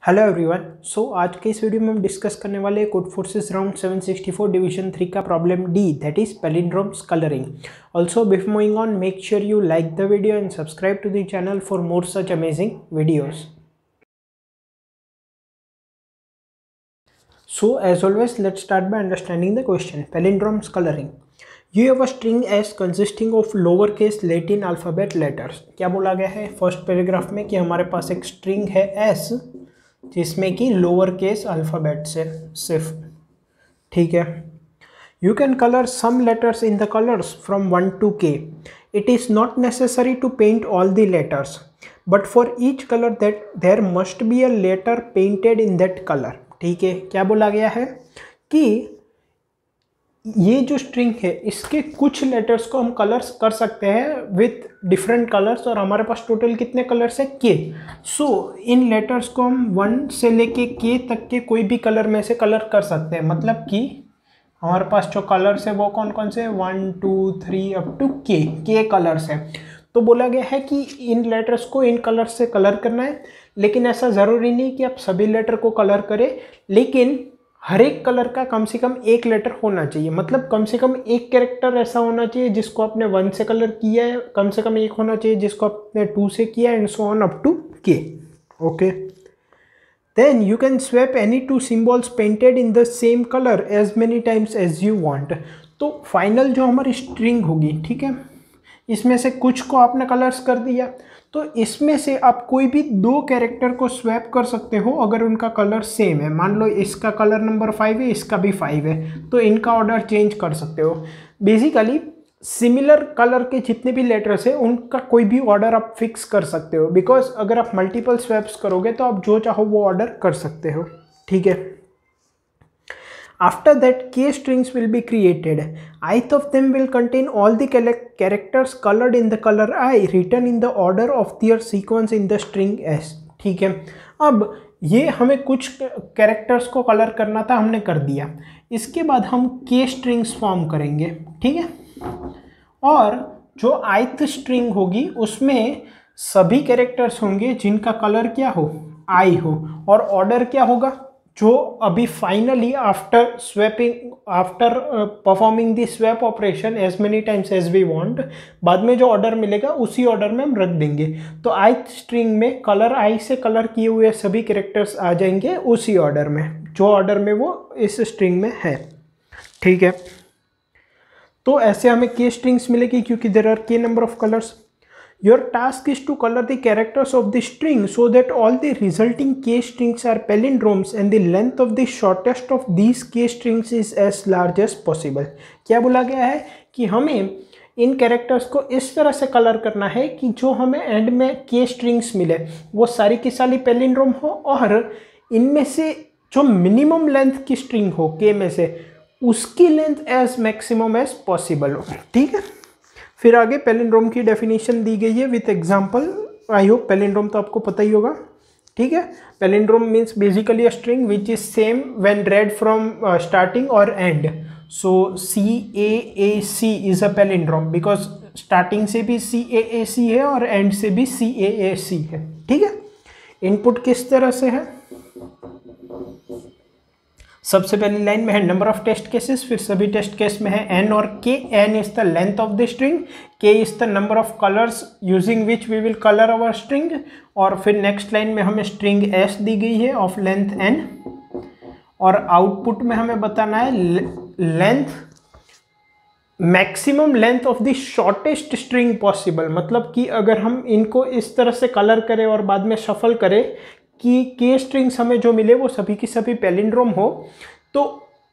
Hello everyone. आज के इस वीडियो में हम डिस्कस करने वाले कोड फोर्सेस राउंड 764 डिवीजन 3 का problem D, that is palindromes colouring. Also before moving on, make sure you like the video and subscribe to the channel for more such amazing videos. So as always, let's start by understanding the question. Palindromes coloring. You have a string S consisting of lowercase Latin alphabet letters. क्या बोला गया है first paragraph में कि हमारे पास एक string है S जिसमें कि लोअर केस अल्फ़ाबेट से सिर्फ, ठीक है। You can color some letters in the colors from 1 to K. It is not necessary to paint all the letters, but for each color that there must be a letter painted in that color. ठीक है, क्या बोला गया है कि ये जो string है इसके कुछ लेटर्स को हम कलर्स कर सकते हैं विथ डिफरेंट कलर्स, और हमारे पास टोटल कितने कलर्स है के। सो इन लेटर्स को हम 1 से लेके के तक के कोई भी कलर में से कलर कर सकते हैं। मतलब कि हमारे पास जो कलर्स है वो कौन कौन से 1 2 3 अप टू के कलर्स है। तो बोला गया है कि इन लेटर्स को इन कलर्स से कलर करना है, लेकिन ऐसा ज़रूरी नहीं कि आप सभी लेटर को कलर करें, लेकिन हर एक कलर का कम से कम एक लेटर होना चाहिए। मतलब कम से कम एक कैरेक्टर ऐसा होना चाहिए जिसको आपने 1 से कलर किया है, कम से कम एक होना चाहिए जिसको आपने 2 से किया है, and so on up to K. Okay, then you can swap any 2 symbols painted in the same colour as many times as you want. तो फाइनल जो हमारी स्ट्रिंग होगी, ठीक है, इसमें से कुछ को आपने कलर्स कर दिया, तो इसमें से आप कोई भी 2 कैरेक्टर को स्वैप कर सकते हो अगर उनका कलर सेम है। मान लो इसका कलर नंबर 5 है, इसका भी 5 है, तो इनका ऑर्डर चेंज कर सकते हो। बेसिकली सिमिलर कलर के जितने भी लेटर्स हैं उनका कोई भी ऑर्डर आप फिक्स कर सकते हो, बिकॉज अगर आप मल्टीपल स्वैप्स करोगे तो आप जो चाहो वो ऑर्डर कर सकते हो, ठीक है। After that, K strings will be created. Ith of them will contain all the characters colored in the color I written in the order of their sequence in the string S. ठीक है, अब ये हमें कुछ characters को colour करना था, हमने कर दिया। इसके बाद हम K strings फॉर्म करेंगे, ठीक है, और जो ith स्ट्रिंग होगी उसमें सभी कैरेक्टर्स होंगे जिनका कलर क्या हो, I हो, और ऑर्डर क्या होगा, जो अभी finally after swapping, after performing the swap operation as many times as we want, बाद में जो ऑर्डर मिलेगा उसी ऑर्डर में हम रख देंगे। तो ith स्ट्रिंग में कलर I से कलर किए हुए सभी कैरेक्टर्स आ जाएंगे उसी ऑर्डर में, जो ऑर्डर में वो इस स्ट्रिंग में है, ठीक है। तो ऐसे हमें K स्ट्रिंग्स मिलेगी क्योंकि there are K number of colours. Your task is to color the characters of the string so that all the resulting K strings are palindromes and the length of the shortest of these K strings is as large as possible. क्या बोला गया है कि हमें इन characters को इस तरह से कलर करना है कि जो हमें एंड में K स्ट्रिंग्स मिले वो सारी की सारी पैलिंड्रोम हो, और इनमें से जो मिनिमम लेंथ की स्ट्रिंग हो K में से उसकी length as maximum as possible हो, ठीक है। फिर आगे पैलिंड्रोम की डेफिनेशन दी गई है with example. I hope palindrome तो आपको पता ही होगा, ठीक है। Palindrome means basically a string which is same when read from starting और end. So CAAC is a palindrome because starting से भी CAAC है और एंड से भी CAAC है, ठीक है। इनपुट किस तरह से है, सबसे पहली लाइन में है नंबर ऑफ टेस्ट केसेस, फिर सभी टेस्ट केस में है n और k। n is the length of the string, k is the number of colours using which we will colour our string, और फिर नेक्स्ट लाइन में हमें स्ट्रिंग s दी गई है ऑफ लेंथ n, और आउटपुट में हमें बताना है length, maximum length of the shortest string possible. मतलब कि अगर हम इनको इस तरह से कलर करें और बाद में शफल करें कि K स्ट्रिंग्स हमें जो मिले वो सभी की सभी पैलिंड्रोम हो, तो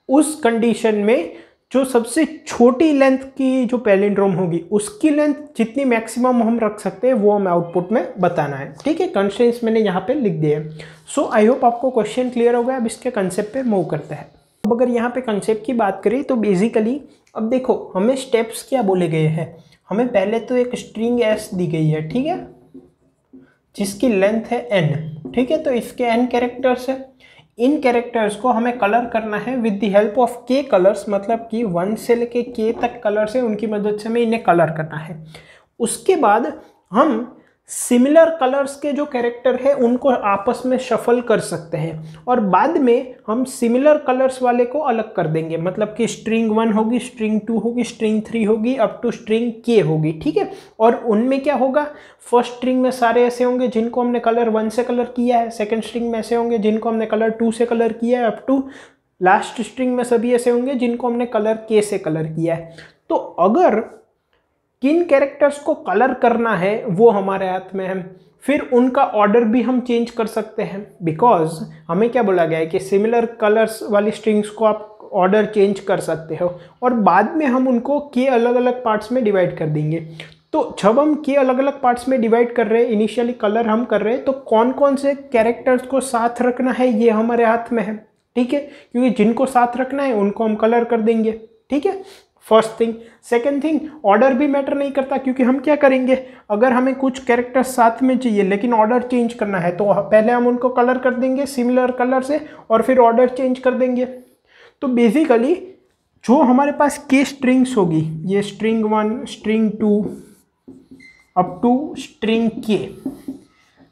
उस कंडीशन में जो सबसे छोटी लेंथ की जो पैलिंड्रोम होगी उसकी लेंथ जितनी मैक्सिमम हम रख सकते हैं वो हमें आउटपुट में बताना है, ठीक है। कंस्ट्रेंट्स मैंने यहाँ पे लिख दिए हैं। सो आई होप आपको क्वेश्चन क्लियर हो गया। अब इसके कंसेप्ट पे मूव करते हैं। अब अगर यहाँ पे कंसेप्ट की बात करें तो बेसिकली अब देखो हमें स्टेप्स क्या बोले गए हैं। हमें पहले तो एक स्ट्रिंग S दी गई है, ठीक है, जिसकी लेंथ है n, ठीक है। तो इसके n कैरेक्टर्स है, इन कैरेक्टर्स को हमें कलर करना है with the help of K colours. मतलब कि 1 से लेके K तक कलर्स है, उनकी मदद से हमें इन्हें कलर करना है। उसके बाद हम सिमिलर कलर्स के जो कैरेक्टर है उनको आपस में शफल कर सकते हैं और बाद में हम सिमिलर कलर्स वाले को अलग कर देंगे, मतलब कि स्ट्रिंग 1 होगी, स्ट्रिंग 2 होगी, स्ट्रिंग 3 होगी, अप टू स्ट्रिंग के होगी, ठीक है। और उनमें क्या होगा, फर्स्ट स्ट्रिंग में सारे ऐसे होंगे जिनको हमने कलर 1 से कलर किया है, सेकेंड स्ट्रिंग में ऐसे होंगे जिनको हमने कलर 2 से कलर किया है, अप टू लास्ट स्ट्रिंग में सभी ऐसे होंगे जिनको हमने कलर के से कलर किया है। तो अगर किन कैरेक्टर्स को कलर करना है वो हमारे हाथ में है, फिर उनका ऑर्डर भी हम चेंज कर सकते हैं, बिकॉज हमें क्या बोला गया है कि सिमिलर कलर्स वाली स्ट्रिंग्स को आप ऑर्डर चेंज कर सकते हो और बाद में हम उनको के अलग अलग पार्ट्स में डिवाइड कर देंगे। तो जब हम के अलग अलग पार्ट्स में डिवाइड कर रहे हैं, इनिशियली कलर हम कर रहे हैं, तो कौन कौन से कैरेक्टर्स को साथ रखना है ये हमारे हाथ में है, ठीक है, क्योंकि जिनको साथ रखना है उनको हम कलर कर देंगे, ठीक है, first thing. Second thing, order भी मैटर नहीं करता, क्योंकि हम क्या करेंगे, अगर हमें कुछ कैरेक्टर साथ में चाहिए लेकिन ऑर्डर चेंज करना है तो पहले हम उनको कलर कर देंगे सिमिलर कलर से और फिर ऑर्डर चेंज कर देंगे। तो बेसिकली जो हमारे पास के स्ट्रिंग्स होगी, ये string 1, string 2 up to string K,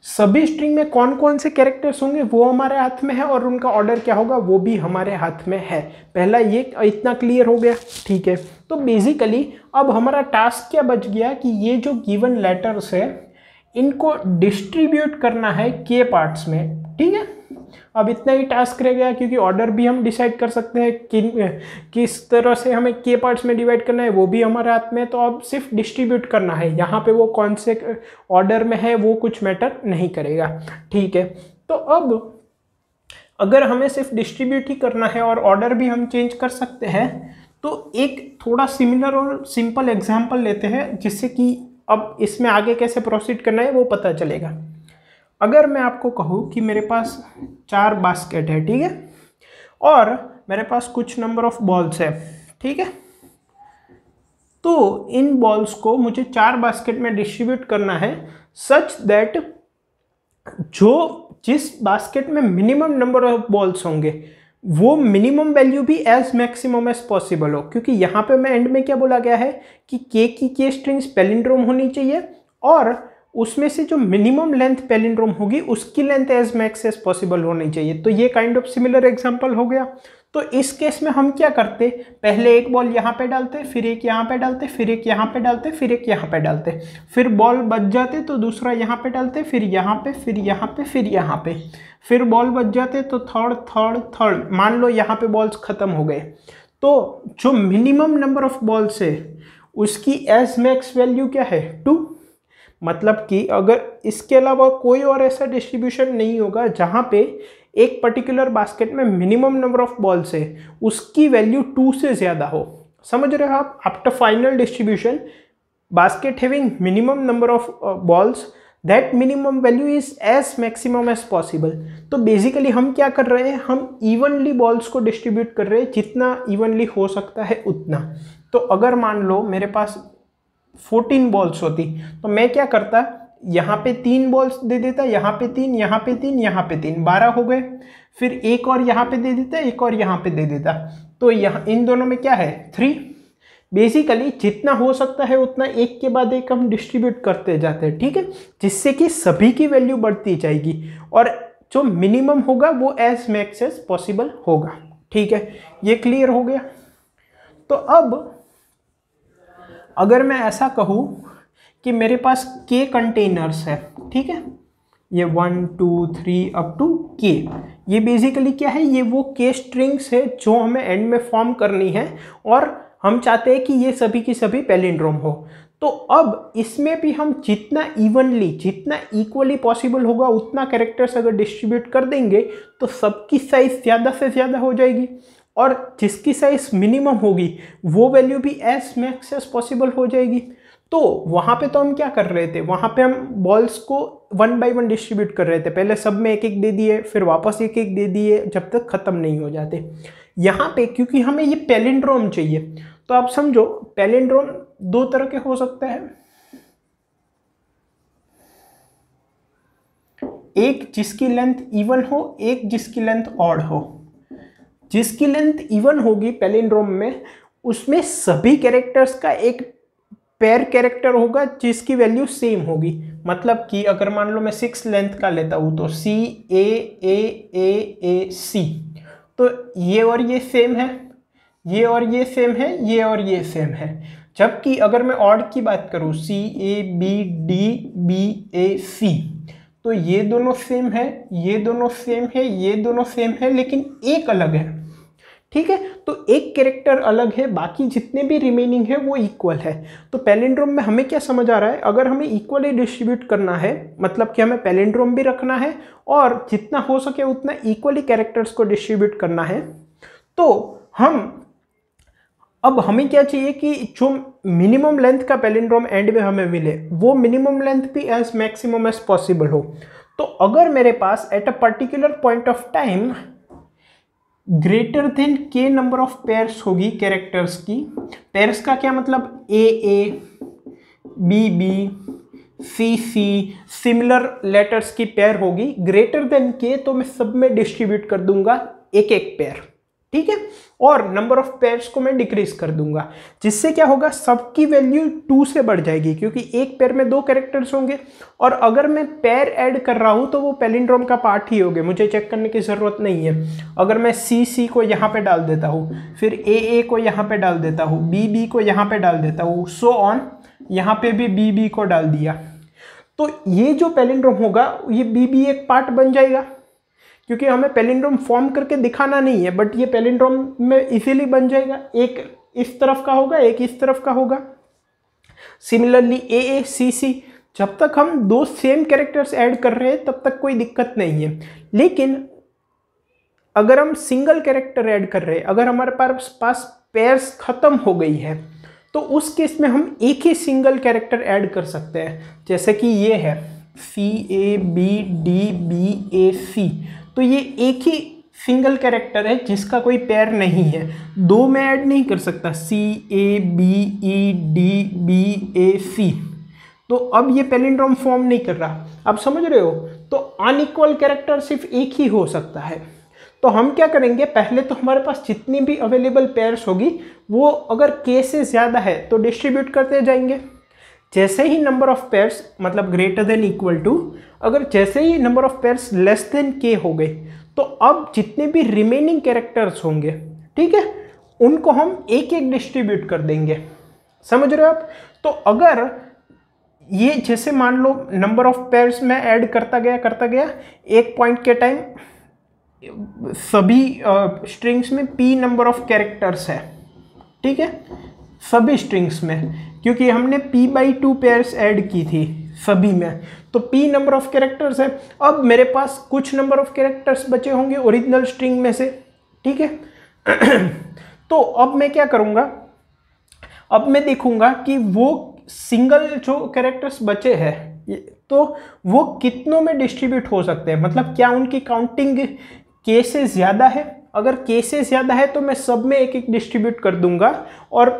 सभी स्ट्रिंग में कौन कौन से कैरेक्टर्स होंगे वो हमारे हाथ में है और उनका ऑर्डर क्या होगा वो भी हमारे हाथ में है। पहला ये इतना क्लियर हो गया, ठीक है। तो बेसिकली अब हमारा टास्क क्या बच गया कि ये जो गिवन लेटर्स है इनको डिस्ट्रीब्यूट करना है के पार्ट्स में, ठीक है। अब इतना ही टास्क रह गया, क्योंकि ऑर्डर भी हम डिसाइड कर सकते हैं किस तरह से हमें के पार्ट्स में डिवाइड करना है, वो भी हमारे हाथ में है। तो अब सिर्फ डिस्ट्रीब्यूट करना है, यहाँ पे वो कौन से ऑर्डर में है वो कुछ मैटर नहीं करेगा, ठीक है। तो अब अगर हमें सिर्फ डिस्ट्रीब्यूट ही करना है और ऑर्डर भी हम चेंज कर सकते हैं, तो एक थोड़ा सिमिलर और सिंपल एग्जाम्पल लेते हैं जिससे कि अब इसमें आगे कैसे प्रोसीड करना है वो पता चलेगा। अगर मैं आपको कहूँ कि मेरे पास 4 बास्केट है, ठीक है, और मेरे पास कुछ नंबर ऑफ बॉल्स है, ठीक है, तो इन बॉल्स को मुझे 4 बास्केट में डिस्ट्रीब्यूट करना है सच दैट जिस बास्केट में मिनिमम नंबर ऑफ बॉल्स होंगे वो मिनिमम वैल्यू भी एज मैक्सिमम एज पॉसिबल हो, क्योंकि यहाँ पे मैं एंड में क्या बोला गया है कि के की के स्ट्रिंग्स पैलिंड्रोम होनी चाहिए और उसमें से जो मिनिमम लेंथ पैलिंड्रोम होगी उसकी length as max as possible होनी चाहिए। तो ये काइंड ऑफ सिमिलर एग्जांपल हो गया। तो इस केस में हम क्या करते, पहले एक बॉल यहाँ पे डालते, फिर एक यहाँ पे डालते, फिर एक यहाँ पे डालते, फिर एक यहाँ पे डालते, फिर बॉल बच जाते तो दूसरा यहाँ पे डालते, फिर यहाँ पे, फिर यहाँ पे, फिर यहाँ पे, फिर बॉल बच जाते तो थर्ड। मान लो यहाँ पे बॉल्स खत्म हो गए, तो जो मिनिमम नंबर ऑफ बॉल्स है उसकी एज मैक्स वैल्यू क्या है 2। मतलब कि अगर इसके अलावा कोई और ऐसा डिस्ट्रीब्यूशन नहीं होगा जहाँ पे एक पर्टिकुलर बास्केट में मिनिमम नंबर ऑफ बॉल्स है उसकी वैल्यू 2 से ज़्यादा हो। समझ रहे हो आप? After final distribution basket having minimum number of balls that minimum value is as maximum as possible. तो बेसिकली हम क्या कर रहे हैं, हम इवनली बॉल्स को डिस्ट्रीब्यूट कर रहे हैं, जितना इवनली हो सकता है उतना। तो अगर मान लो मेरे पास 14 बॉल्स होती तो मैं क्या करता, यहाँ पे 3 बॉल्स दे देता, यहाँ पे 3, यहाँ पे 3, यहाँ पे 3, 12 हो गए। फिर एक और यहाँ पे दे देता, एक और यहाँ पे दे देता, तो यहाँ इन दोनों में क्या है 3। बेसिकली जितना हो सकता है उतना एक के बाद एक हम डिस्ट्रीब्यूट करते जाते हैं, ठीक है, जिससे कि सभी की वैल्यू बढ़ती जाएगी और जो मिनिमम होगा वो एज मैक्स एज पॉसिबल होगा, ठीक है। ये क्लियर हो गया। तो अब अगर मैं ऐसा कहूँ कि मेरे पास के कंटेनर्स है, ठीक है, ये 1 2 3 अप टू के, ये बेसिकली क्या है, ये वो के स्ट्रिंग्स है जो हमें एंड में फॉर्म करनी है और हम चाहते हैं कि ये सभी की सभी पैलिंड्रोम हो। तो अब इसमें भी हम जितना इवनली, जितना इक्वली पॉसिबल होगा उतना कैरेक्टर्स अगर डिस्ट्रीब्यूट कर देंगे तो सबकी साइज ज़्यादा से ज़्यादा हो जाएगी और जिसकी साइज मिनिमम होगी वो वैल्यू भी एज मैक्स एज पॉसिबल हो जाएगी। तो वहाँ पे तो हम क्या कर रहे थे, वहाँ पे हम बॉल्स को 1 बाय 1 डिस्ट्रीब्यूट कर रहे थे, पहले सब में एक एक दे दिए, फिर वापस एक एक दे दिए जब तक ख़त्म नहीं हो जाते। यहाँ पे क्योंकि हमें ये पैलिंड्रोम चाहिए, तो आप समझो पैलिंड्रोम 2 तरह के हो सकते हैं, एक जिसकी लेंथ इवन हो, एक जिसकी लेंथ ऑड हो। जिसकी लेंथ इवन होगी पैलिंड्रोम में, उसमें सभी कैरेक्टर्स का एक पेयर कैरेक्टर होगा जिसकी वैल्यू सेम होगी। मतलब कि अगर मान लो मैं 6 लेंथ का लेता हूँ तो C A C, तो ये और ये सेम है, ये और ये सेम है, ये और ये सेम है। जबकि अगर मैं ऑड की बात करूँ C A B D B A C, तो ये दोनों सेम है, ये दोनों सेम है, ये दोनों सेम है, लेकिन एक अलग है। ठीक है, तो एक कैरेक्टर अलग है, बाकी जितने भी रिमेनिंग है वो इक्वल है। तो पैलिंड्रोम में हमें क्या समझ आ रहा है, अगर हमें इक्वली डिस्ट्रीब्यूट करना है, मतलब कि हमें पैलिंड्रोम भी रखना है और जितना हो सके उतना इक्वली कैरेक्टर्स को डिस्ट्रीब्यूट करना है, तो हमें क्या चाहिए कि जो मिनिमम लेंथ का पैलिंड्रोम एंड में हमें मिले वो मिनिमम लेंथ भी एज मैक्सिमम एज पॉसिबल हो। तो अगर मेरे पास at a particular point of time greater than K number of pairs होगी कैरेक्टर्स की, पेयर्स का क्या मतलब A B B C C, similar letters की पेयर होगी ग्रेटर देन के, तो मैं सब में डिस्ट्रीब्यूट कर दूंगा एक एक पेयर। ठीक है, और नंबर ऑफ पेयर्स को मैं डिक्रीज कर दूंगा, जिससे क्या होगा, सबकी वैल्यू 2 से बढ़ जाएगी, क्योंकि एक पेयर में 2 कैरेक्टर्स होंगे। और अगर मैं पेयर ऐड कर रहा हूं तो वो पैलिंड्रोम का पार्ट ही होगा, मुझे चेक करने की जरूरत नहीं है। अगर मैं सी को यहाँ पे डाल देता हूँ, फिर ए को यहाँ पे डाल देता हूँ, बी को यहाँ पे डाल देता हूँ, सो ऑन, यहाँ पे भी बी को डाल दिया, तो ये जो पैलिंड्रोम होगा ये बी एक पार्ट बन जाएगा, क्योंकि हमें पैलिंड्रोम फॉर्म करके दिखाना नहीं है, बट ये पैलिंड्रोम में इजीली बन जाएगा। एक इस तरफ का होगा, एक इस तरफ का होगा। सिमिलरली ए सी सी, जब तक हम 2 सेम कैरेक्टर्स ऐड कर रहे हैं तब तक कोई दिक्कत नहीं है। लेकिन अगर हम सिंगल कैरेक्टर ऐड कर रहे हैं, अगर हमारे पास पेयर्स खत्म हो गई है, तो उस केस में हम एक ही सिंगल कैरेक्टर ऐड कर सकते हैं। जैसे कि ये है CABDBAC, तो ये एक ही सिंगल कैरेक्टर है जिसका कोई पेयर नहीं है, 2 में ऐड नहीं कर सकता, CABEDBAC, तो अब ये पैलिंड्रोम फॉर्म नहीं कर रहा। अब समझ रहे हो, तो अनइक्वल कैरेक्टर सिर्फ एक ही हो सकता है। तो हम क्या करेंगे, पहले तो हमारे पास जितनी भी अवेलेबल पेयर्स होगी वो अगर के से ज़्यादा है तो डिस्ट्रीब्यूट करते जाएंगे। जैसे ही नंबर ऑफ पेयर्स मतलब ग्रेटर देन इक्वल टू, अगर जैसे ही number of pairs less than के हो गए, तो अब जितने भी रिमेनिंग कैरेक्टर्स होंगे, ठीक है, उनको हम एक एक डिस्ट्रीब्यूट कर देंगे। समझ रहे हो आप? तो अगर ये जैसे मान लो नंबर ऑफ पेयर्स में ऐड करता गया, एक पॉइंट के टाइम सभी स्ट्रिंग्स में p नंबर ऑफ कैरेक्टर्स है, ठीक है, सभी स्ट्रिंग्स में, क्योंकि हमने p/2 पेयर्स ऐड की थी सभी में, तो p नंबर ऑफ कैरेक्टर्स है। अब मेरे पास कुछ नंबर ऑफ कैरेक्टर्स बचे होंगे ओरिजिनल स्ट्रिंग में से, ठीक है। तो अब मैं क्या करूँगा, अब मैं देखूंगा कि वो सिंगल जो कैरेक्टर्स बचे हैं तो वो कितनों में डिस्ट्रीब्यूट हो सकते हैं, मतलब क्या उनकी काउंटिंग के से ज़्यादा है। अगर के से ज़्यादा है तो मैं सब में एक एक डिस्ट्रीब्यूट कर दूंगा और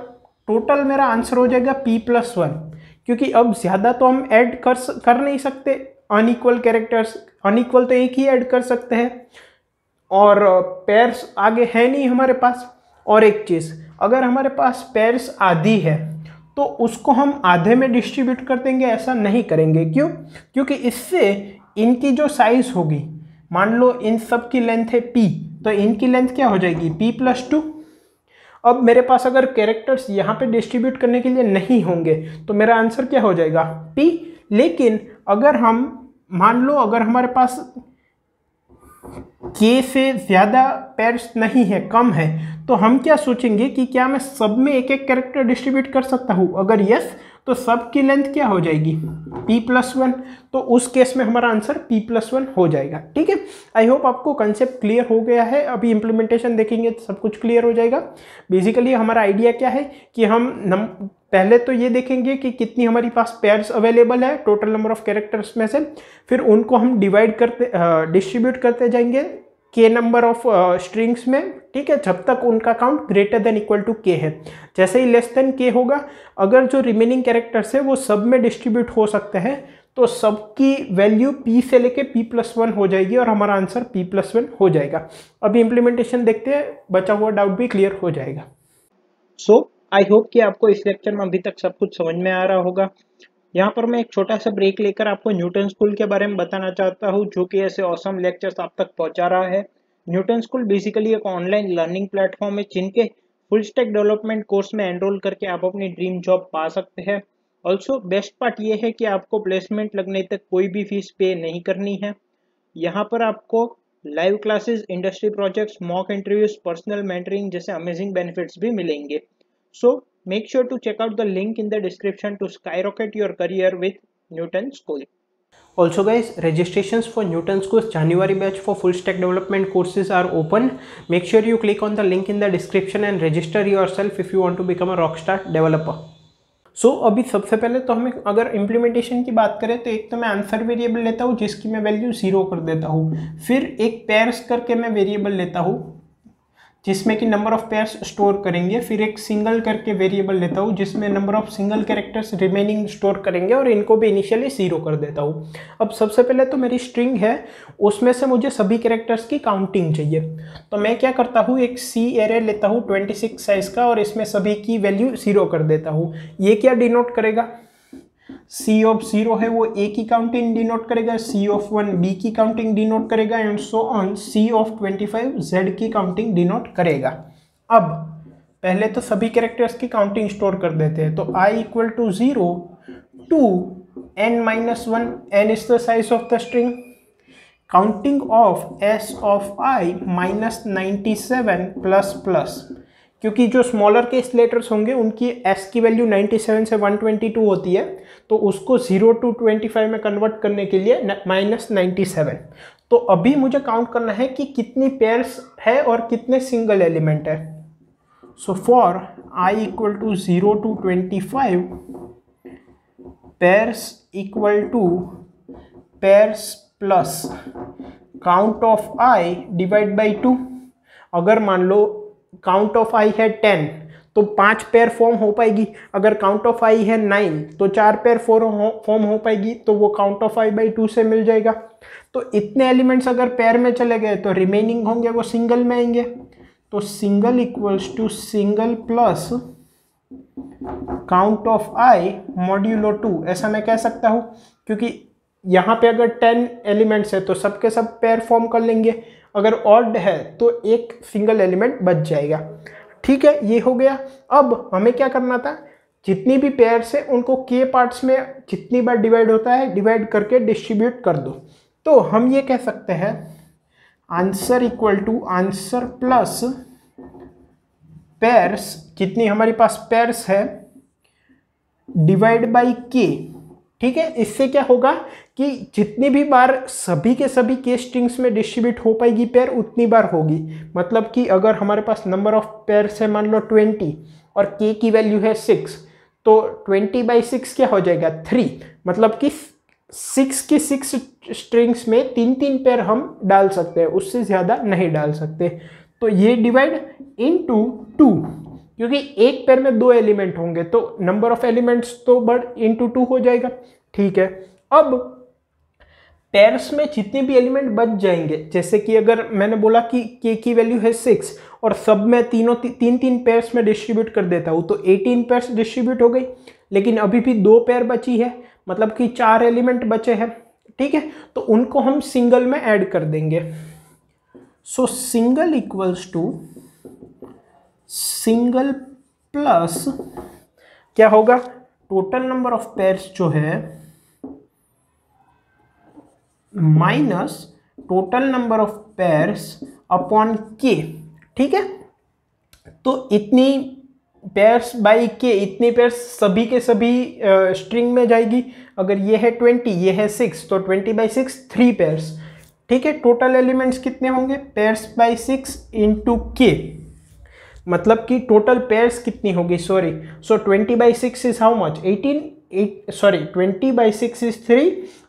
टोटल मेरा आंसर हो जाएगा p+1, क्योंकि अब ज़्यादा तो हम ऐड कर नहीं सकते अनइक्वल कैरेक्टर्स, अनइक्वल तो एक ही ऐड कर सकते हैं और पेयर्स आगे है नहीं हमारे पास। और एक चीज़, अगर हमारे पास पेयर्स आधी है तो उसको हम आधे में डिस्ट्रीब्यूट कर देंगे, ऐसा नहीं करेंगे। क्यों? क्योंकि इससे इनकी जो साइज होगी, मान लो इन सब की लेंथ है p, तो इनकी लेंथ क्या हो जाएगी p+2। अब मेरे पास अगर कैरेक्टर्स यहाँ पे डिस्ट्रीब्यूट करने के लिए नहीं होंगे तो मेरा आंसर क्या हो जाएगा p। लेकिन अगर हम मान लो अगर हमारे पास k से ज़्यादा पेयर्स नहीं है, कम है, तो हम क्या सोचेंगे कि क्या मैं सब में एक एक कैरेक्टर डिस्ट्रीब्यूट कर सकता हूँ। अगर यस, तो सब की लेंथ क्या हो जाएगी p+1, तो उस केस में हमारा आंसर p+1 हो जाएगा। ठीक है, आई होप आपको कंसेप्ट क्लियर हो गया है। अभी इम्प्लीमेंटेशन देखेंगे तो सब कुछ क्लियर हो जाएगा। बेसिकली हमारा आइडिया क्या है कि हम पहले तो ये देखेंगे कि कितनी हमारी पास पेयर्स अवेलेबल है टोटल नंबर ऑफ कैरेक्टर्स में से, फिर उनको हम डिस्ट्रीब्यूट करते जाएंगे के नंबर ऑफ स्ट्रिंग्स में, ठीक है, जब तक उनका count greater than equal to K है। जैसे ही लेस देन के होगा, अगर जो रिमेनिंग कैरेक्टर्स है वो सब में डिस्ट्रीब्यूट हो सकते हैं, तो सबकी वैल्यू p से लेके p+1 हो जाएगी और हमारा आंसर p+1 हो जाएगा। अभी इम्प्लीमेंटेशन देखते हैं, बचा हुआ डाउट भी क्लियर हो जाएगा। आई होप कि आपको इस लेक्चर में अभी तक सब कुछ समझ में आ रहा होगा। यहाँ पर मैं एक छोटा सा ब्रेक लेकर आपको न्यूटन स्कूल के बारे में बताना चाहता हूँ, जो कि ऐसे ऑसम लेक्चर्स आप तक पहुँचा रहा है। न्यूटन स्कूल बेसिकली एक ऑनलाइन लर्निंग प्लेटफॉर्म है, जिनके फुल स्टैक डेवलपमेंट कोर्स में एनरोल करके आप अपनी ड्रीम जॉब पा सकते हैं। ऑल्सो बेस्ट पार्ट ये है कि आपको प्लेसमेंट लगने तक कोई भी फीस पे नहीं करनी है। यहाँ पर आपको live classes, industry projects, mock interviews, personal mentoring जैसे अमेजिंग बेनिफिट्स भी मिलेंगे। So make sure to check out the link in the description to skyrocket your career with Newton School. Also guys, registrations for Newton School's January batch for full stack development courses are open. Make sure you click on the link in the description and register yourself if you want to become a rockstar developer. अभी सबसे पहले तो हमें अगर implementation की बात करें तो एक तो मैं आंसर वेरिएबल लेता हूँ जिसकी मैं वैल्यू 0 कर देता हूँ। फिर एक पेयर्स करके मैं वेरिएबल लेता हूँ जिसमें कि नंबर ऑफ पेयर्स स्टोर करेंगे। फिर एक सिंगल करके वेरिएबल लेता हूँ जिसमें number of single characters remaining store करेंगे और इनको भी इनिशियली 0 कर देता हूँ। अब सबसे पहले तो मेरी स्ट्रिंग है, उसमें से मुझे सभी कैरेक्टर्स की काउंटिंग चाहिए। तो मैं क्या करता हूँ, एक सी एरे लेता हूँ 26 साइज का और इसमें सभी की वैल्यू 0 कर देता हूँ। ये क्या डिनोट करेगा, सी ऑफ 0 है वो ए की काउंटिंग डिनोट करेगा, सी ऑफ 1 बी की काउंटिंग डिनोट करेगा and so on C of 25 Z की काउंटिंग डिनोट करेगा। अब पहले तो सभी कैरेक्टर्स की काउंटिंग स्टोर कर देते हैं। तो i equal to 0 to n minus 1, n is the size of the string, counting of s of i minus 97 plus plus, क्योंकि जो स्मॉलर केस लेटर्स होंगे उनकी s की वैल्यू 97 से 122 होती है, तो उसको 0 टू 25 में कन्वर्ट करने के लिए माइनस 97। तो अभी मुझे काउंट करना है कि कितनी पेयर्स है और कितने सिंगल एलिमेंट है। So for i equal to 0 to 25 pairs equal to pairs plus count of i divide by 2। अगर मान लो काउंट ऑफ i है 10 तो 5 पेयर फॉर्म हो पाएगी। अगर काउंट ऑफ i है 9 तो 4 पेयर फॉर्म हो पाएगी, तो वो काउंट ऑफ i बाई 2 से मिल जाएगा। तो इतने एलिमेंट्स अगर पेयर में चले गए तो रिमेनिंग होंगे वो सिंगल में आएंगे। तो single equals to single plus count of i modulo 2, ऐसा मैं कह सकता हूँ, क्योंकि यहाँ पे अगर 10 एलिमेंट्स है तो सबके सब पेयर फॉर्म कर लेंगे। अगर ऑड है तो एक सिंगल एलिमेंट बच जाएगा। ठीक है, ये हो गया। अब हमें क्या करना था, जितनी भी पेयर्स है उनको के पार्ट्स में जितनी बार डिवाइड होता है डिवाइड करके डिस्ट्रीब्यूट कर दो। तो हम ये कह सकते हैं answer equal to answer plus pairs, जितनी हमारे पास पेयर्स है डिवाइड बाई के। ठीक है, इससे क्या होगा कि जितनी भी बार सभी के सभी के स्ट्रिंग्स में डिस्ट्रीब्यूट हो पाएगी पेयर उतनी बार होगी। मतलब कि अगर हमारे पास नंबर ऑफ पेयर्स है मान लो 20 और के की वैल्यू है 6, तो 20 बाई 6 क्या हो जाएगा 3। मतलब कि 6 की 6 स्ट्रिंग्स में 3 पेयर हम डाल सकते हैं, उससे ज़्यादा नहीं डाल सकते। तो ये डिवाइड इनटू 2, क्योंकि एक पेयर में 2 एलिमेंट होंगे तो नंबर ऑफ एलिमेंट्स तो बढ़ इनटू 2 हो जाएगा। ठीक है, अब पेयर्स में जितने भी एलिमेंट बच जाएंगे, जैसे कि अगर मैंने बोला कि के की वैल्यू है 6 और सब में तीन पेयर्स में डिस्ट्रीब्यूट कर देता हूँ, तो 18 पेयर्स डिस्ट्रीब्यूट हो गई। लेकिन अभी भी 2 पेयर बची है, मतलब कि 4 एलिमेंट बचे हैं। ठीक है, तो उनको हम सिंगल में ऐड कर देंगे। So single equals to single plus क्या होगा, टोटल नंबर ऑफ पेयर्स जो है minus total number of pairs upon K. ठीक है, तो इतनी पेयर्स बाई के, इतनी पेयर्स सभी के सभी स्ट्रिंग में जाएगी। अगर ये है 20, ये है 6, तो 20 बाई 6 3 पेयर्स। ठीक है, टोटल एलिमेंट्स कितने होंगे, पेयर्स बाई 6 इंटू के, मतलब कि टोटल पेयर्स कितनी होगी, sorry. So 20 by 6 is how much 20 by 6 is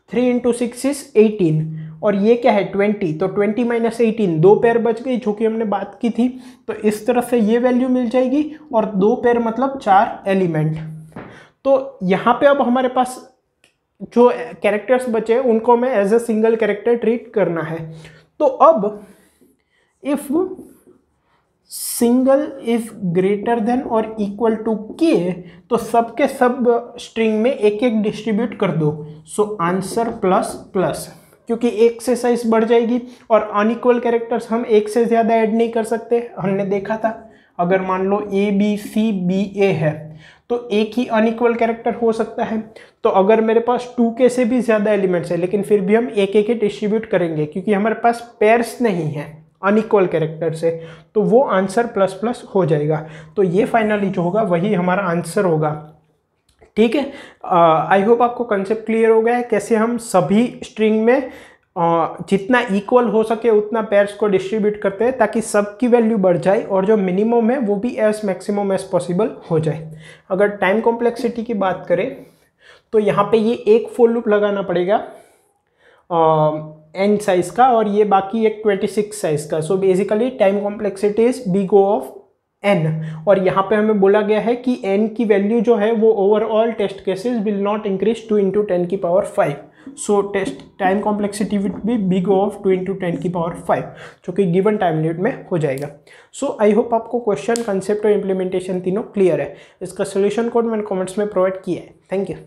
3 into 6 is 18, और ये क्या है 20, तो 20 माइनस 18 2 पेयर बच गई जो कि हमने बात की थी। तो इस तरह से ये वैल्यू मिल जाएगी, और 2 पेयर मतलब 4 एलिमेंट। तो यहाँ पे अब हमारे पास जो कैरेक्टर्स बचे हैं उनको हमें as a single character treat करना है। तो अब if single is greater than और इक्वल टू के, तो सबके सब स्ट्रिंग में एक एक डिस्ट्रीब्यूट कर दो। सो आंसर प्लस प्लस, क्योंकि एक से साइज बढ़ जाएगी और अनइक्वल कैरेक्टर्स हम एक से ज़्यादा ऐड नहीं कर सकते, हमने देखा था। अगर मान लो ए बी सी बी ए है तो एक ही अनइक्वल कैरेक्टर हो सकता है। तो अगर मेरे पास 2k से भी ज़्यादा एलिमेंट्स है लेकिन फिर भी हम एक एक ही डिस्ट्रीब्यूट करेंगे, क्योंकि हमारे पास पेयर्स नहीं है अनइक्वल कैरेक्टर से, तो वो आंसर प्लस प्लस हो जाएगा। तो ये फाइनली जो होगा वही हमारा आंसर होगा। ठीक है, आई होप आपको कंसेप्ट क्लियर हो गया है कैसे हम सभी स्ट्रिंग में जितना इक्वल हो सके उतना पेयर्स को डिस्ट्रीब्यूट करते हैं ताकि सबकी वैल्यू बढ़ जाए और जो मिनिमम है वो भी एज मैक्सिमम एज पॉसिबल हो जाए। अगर टाइम कॉम्प्लेक्सिटी की बात करें तो यहाँ पे ये एक फॉर लूप लगाना पड़ेगा n साइज का और ये बाकी एक 26 साइज का। So basically time complexity is big O of n, और यहाँ पे हमें बोला गया है कि n की वैल्यू जो है वो overall test cases will not increase 2 × 10⁵। So test time complexity will be big O of 2 × 10⁵, जो कि गिवन टाइम लिमिट में हो जाएगा। सो आई होप आपको क्वेश्चन, कंसेप्ट और इम्प्लीमेंटेशन तीनों क्लियर है। इसका सोल्यूशन कोड मैंने कमेंट्स में प्रोवाइड किया है। Thank you.